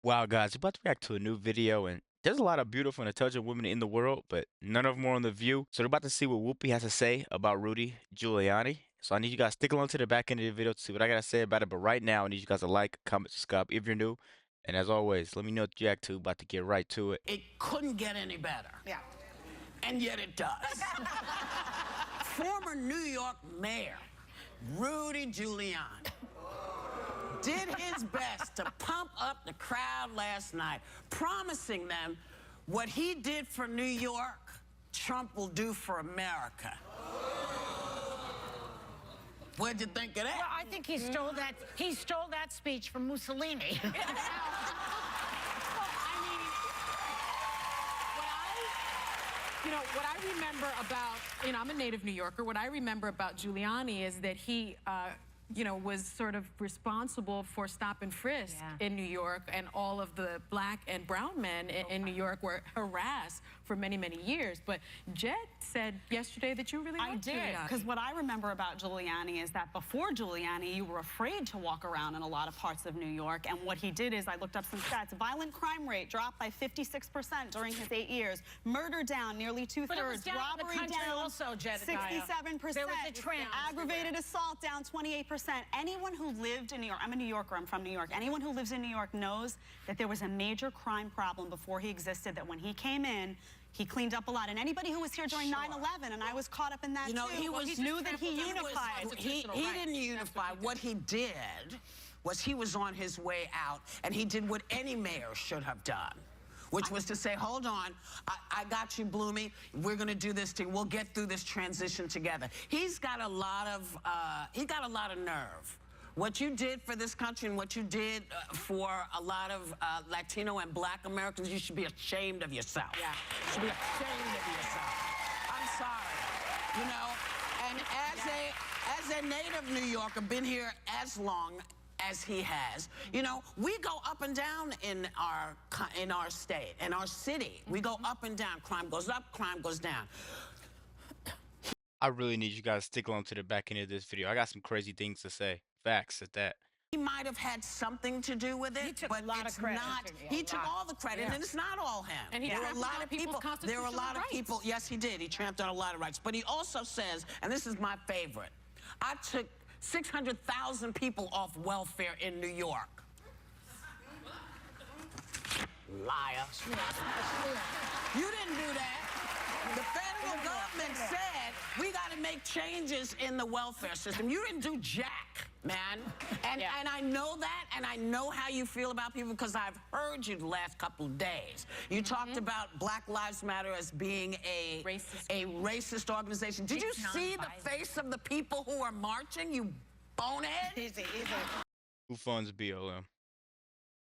Wow, guys, we're about to react to a new video, and there's a lot of beautiful and intelligent women in the world, but none of them are on The View. So we're about to see what Whoopi has to say about Rudy Giuliani. So I need you guys to stick along to the back end of the video to see what I gotta say about it. But right now, I need you guys to like, comment, subscribe if you're new. And as always, let me know what you react to. About to get right to it. It couldn't get any better. Yeah. And yet it does. Former New York Mayor Rudy Giuliani did his best to pump up the crowd last night, promising them what he did for New York, Trump will do for America. What'd you think of that? Well, I think he stole that. He stole that speech from Mussolini. What I remember about, I'm a native New Yorker. What I remember about Giuliani is that he, was sort of responsible for stop and frisk in New York, and all of the black and brown men in New York were harassed for many, many years. But Jet said yesterday that you really liked Giuliani. I did, because what I remember about Giuliani is that before Giuliani, you were afraid to walk around in a lot of parts of New York, and what he did is, I looked up some stats, violent crime rate dropped by 56% during his 8 years, murder down nearly two-thirds, robbery down also, 67%, there was a trend. aggravated assault down 28%. Anyone who lived in New York, I'm a New Yorker, I'm from New York, anyone who lives in New York knows that there was a major crime problem before he existed, that when he came in, he cleaned up a lot. And anybody who was here during 9/11, and I was caught up in that too, knew that he unified. He didn't unify. What he did was he was on his way out, and he did what any mayor should have done, which was to say, hold on, I got you, Bloomy. We're going to do this thing. We'll get through this transition together. He's got a lot of nerve. What you did for this country and what you did for a lot of Latino and black Americans, you should be ashamed of yourself. Yeah. You should be ashamed of yourself. I'm sorry. And as a native New Yorker, been here as long as he has, we go up and down in our state, in our city. We go up and down. Crime goes up, crime goes down. I really need you guys to stick along to the back end of this video. I got some crazy things to say. Facts at that. He might have had something to do with it, but a lot of credit. He took all the credit, and it's not all him. And he there were a trampled lot on of people's people. There were a lot of people. Yes, he did. He tramped on a lot of rights. But he also says, and this is my favorite, I took 600,000 people off welfare in New York. Liar. You didn't do that. The federal government said we got to make changes in the welfare system. You didn't do jack, man. And I know that, and I know how you feel about people because I've heard you the last couple of days. You talked about Black Lives Matter as being a racist organization. Did you see the face of the people who are marching, you bonehead? Easy. Who funds BLM?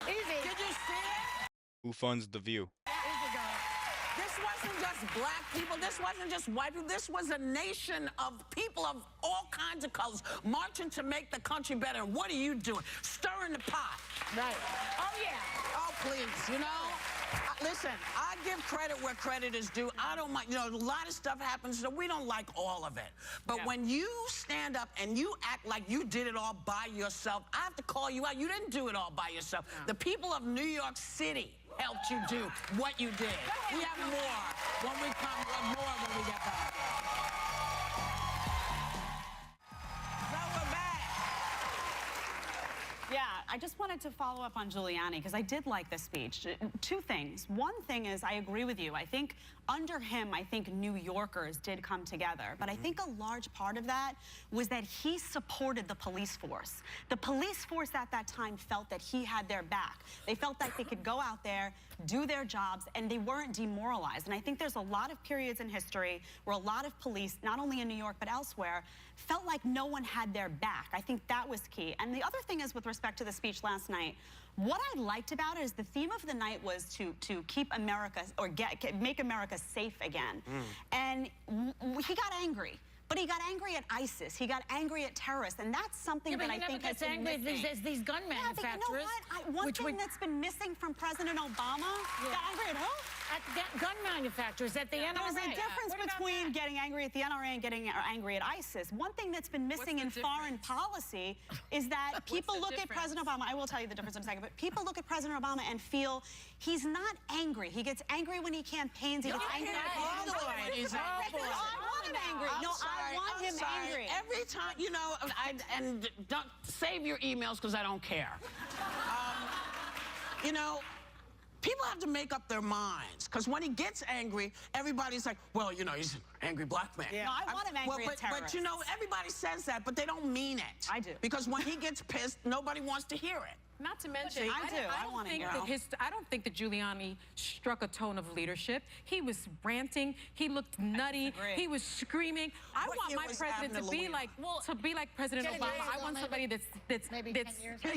Easy. Did you see it? Who funds The View? This wasn't just black people. This wasn't just white people. This was a nation of people of all kinds of colors marching to make the country better. And what are you doing? Stirring the pot. Right. Oh, yeah. Oh, please, listen, I give credit where credit is due. I don't mind, a lot of stuff happens, so we don't like all of it. But when you stand up and you act like you did it all by yourself, I have to call you out. You didn't do it all by yourself. The people of New York City helped you do what you did. We have more when we get back. So we're back. Yeah, I just wanted to follow up on Giuliani because I did like this speech. Two things. One thing is I agree with you. I think under him, New Yorkers did come together. But I think a large part of that was that he supported the police force. The police force at that time felt that he had their back. They felt like they could go out there, do their jobs, and they weren't demoralized. And I think there's a lot of periods in history where a lot of police, not only in New York but elsewhere, felt like no one had their back. I think that was key. And the other thing is, with respect to the speech last night, what I liked about it is the theme of the night was to keep America, or make America safe again. And he got angry. but he got angry at ISIS. He got angry at terrorists, and that's something that I think has been angry missing. at these gun manufacturers. Yeah, but you know what? One thing that's been missing from President Obama, got angry at who? At gun manufacturers, at the NRA. There's a difference between getting angry at the NRA and getting angry at ISIS. One thing that's been missing in foreign policy is that people look at President Obama. I will tell you the difference in a second, but people look at President Obama and feel he's not angry. He gets angry when he campaigns. He gets angry. I want him angry. I want him angry. Every time, you know, and don't save your emails because I don't care. You know, people have to make up their minds, because when he gets angry, everybody's like, well, you know, he's an angry black man. Yeah. No, I want him angry at terrorists. But, you know, everybody says that, but they don't mean it. I do. Because when he gets pissed, nobody wants to hear it. Not to mention, I don't think that Giuliani struck a tone of leadership. He was ranting. He looked nutty. He was screaming. I want my president to be like, President Obama. I want somebody that's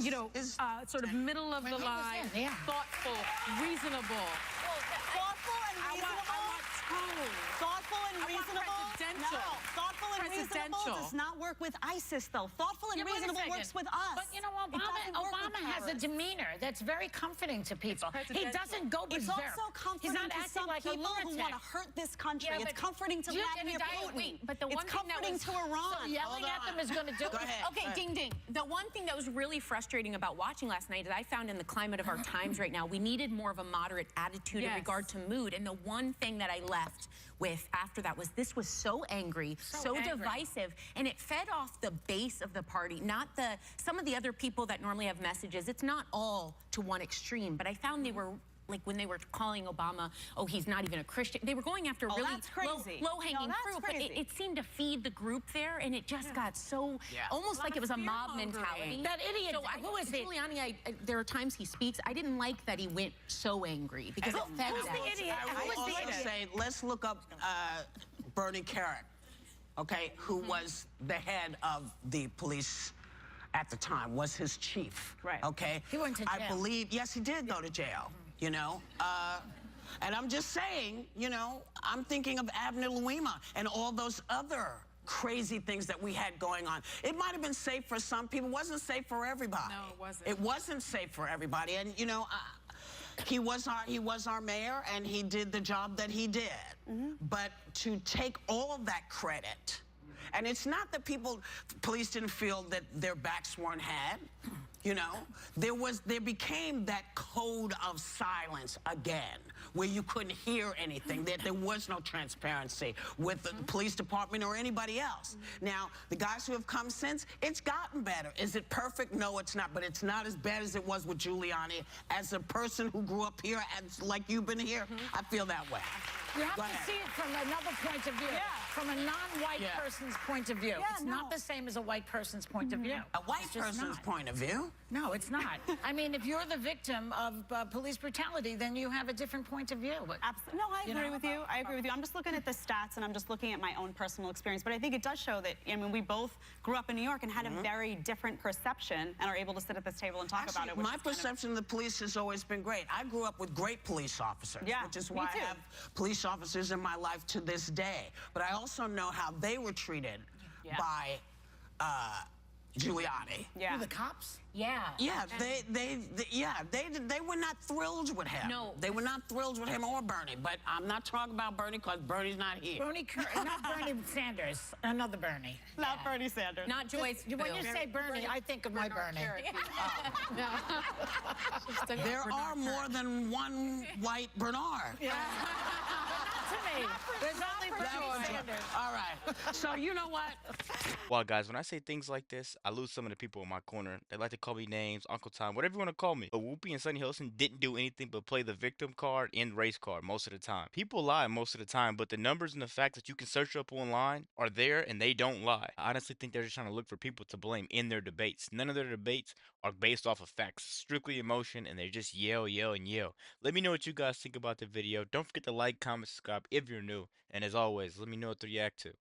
you know, sort of middle of the line, thoughtful, reasonable. Thoughtful and reasonable. Thoughtful and reasonable. Presidential. No, thoughtful and reasonable does not work with ISIS, though. Thoughtful and reasonable works with us. But you know, Obama has a demeanor that's very comforting to people. He doesn't go berserk. It's also comforting He's not to acting some like people a who want to hurt this country. Yeah, it's comforting to Vladimir Putin. But the it's one thing comforting to Iran. So yelling at them is going to do it. Okay, ding ding. The one thing that was really frustrating about watching last night is I found in the climate of our times right now, we needed more of a moderate attitude in regard to mood. And the one thing that I left with after that was this was so angry, so divisive, and it fed off the base of the party, not some of the other people that normally have messages. It's not all to one extreme, but I found they were, like when they were calling Obama, oh, he's not even a Christian, they were going after really low-hanging fruit, but it seemed to feed the group there, and it just got so, almost like it was a mob mentality. That idiot, so who is it? Giuliani, there are times he speaks, I didn't like that he went so angry, because it fed Who's that. the idiot? I will also say, let's look up Bernie Carrick, okay, who was the head of the police at the time, was his chief. Right. Okay? He went to jail. I believe, yes, he did go to jail, you know. And I'm just saying, you know, I'm thinking of Abner Louima and all those other crazy things that we had going on. It might have been safe for some people. It wasn't safe for everybody. No, it wasn't. It wasn't safe for everybody. And, you know, he was our mayor, and he did the job that he did. But to take all that credit, and it's not that police didn't feel that their backs weren't had. You know, there became that code of silence again, where you couldn't hear anything, that there was no transparency with the police department or anybody else. Now, the guys who have come since, it's gotten better. Is it perfect? No, it's not, but it's not as bad as it was with Giuliani. As a person who grew up here, like you've been here, I feel that way. You have to see it from another point of view, from a non-white person's point of view. It's not the same as a white person's point of view. A white person's point of view? No, it's not. I mean, if you're the victim of police brutality, then you have a different point of view. But, absolutely. No, I agree with you. I agree with you. I'm just looking at the stats, and I'm just looking at my own personal experience. But I think it does show that, I mean, we both grew up in New York and had a very different perception and are able to sit at this table and talk about it. My perception of the police has always been great. I grew up with great police officers, which is why I have police officers in my life to this day. But I also know how they were treated by Giuliani. Yeah. The cops? Yeah. Yeah, they were not thrilled with him. No. They were not thrilled with him or Bernie. But I'm not talking about Bernie because Bernie's not here. Not Bernie Sanders, another Bernie. Not Bernie Sanders. Not Joyce. When you say Bernie, I think of my Bernie. There are more than one white Bernard. To me, there's only Bernie Sanders. All right. So you know what? Well, guys, when I say things like this, I lose some of the people in my corner. They like to call me names, Uncle Tom, whatever you want to call me. But Whoopi and Sunny Hilson didn't do anything but play the victim card and race card most of the time. People lie most of the time, but the numbers and the fact that you can search up online are there, and they don't lie. I honestly think they're just trying to look for people to blame in their debates. None of their debates are based off of facts, strictly emotion, and they just yell, yell, and yell. Let me know what you guys think about the video. Don't forget to like, comment, subscribe if you're new. And as always, let me know what to react to.